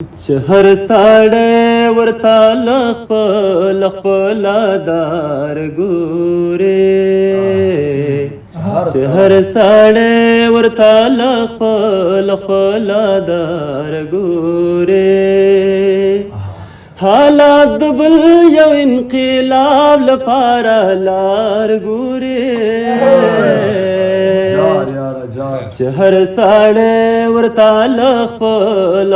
چې هر ساړی ورته له خپله دار ګورې چې هر ساړی ورته له خپله دار ګورې حالات د بل یو انقلاب لپاره لار ګورې چې هر ساړی ورته له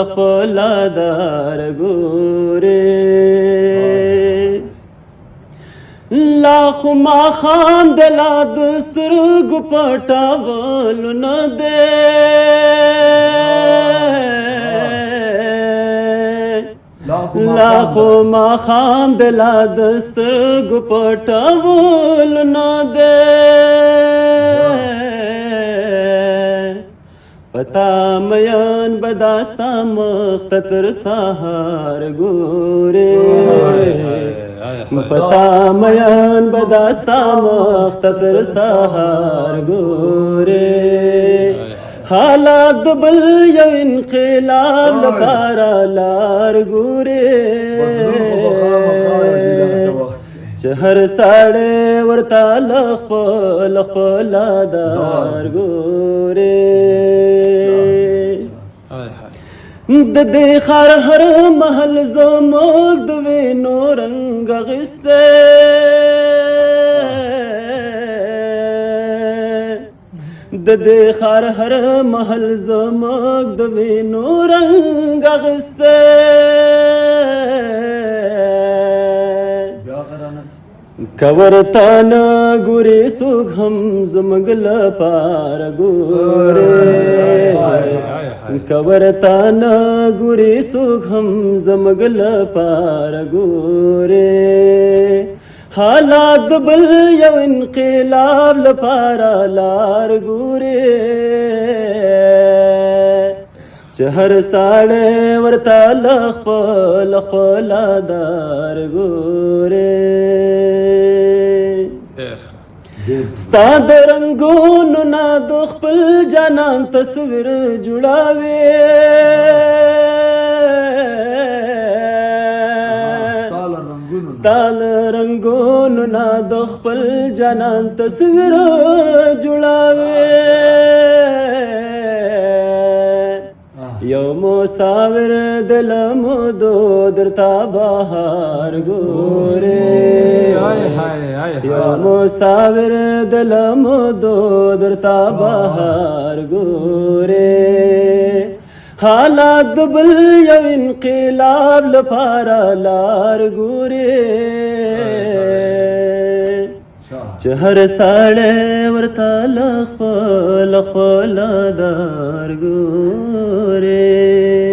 خپله دار ګورې لا خو ماښام د لا د سترګو پټولو نه دی لا خو ماښام د لا د سترګو پټولو نه دی پتا میان بداستا مخته تر سهار ګورې پتا میان بداستا مخته تر سهار ګورې حالات د بل یو انقلاب لپاره لار ګورې چې هر ساړی ورته له خپله دار ګورې د دې ښار هر محل زموږ د وینو رنګ اخیستی د دې ښار هر محل زموږ د وینو رنګ اخیستی که ورته نه ګورې څوک هم زموږ لپاره ګورې که ورته نه ګورې څوک هم زموږ لپاره ګورې حالات د بل یو انقلاب لپاره لار ګورې چې هر ساړی ورته له خپله دار ګورې ستا د رنګونو نه د خپل جانان تصویر جوړاوې ستا له رنګونو نه د خپل جانان تصویر جوړاوې یو مسافر د لمدو درته بهار ګورې یو مسافر د لمدو درته بهار ګورې حالات د بل یو انقلاب لپاره لار ګورې چې هر ساړی ورته له خپله دار ګورې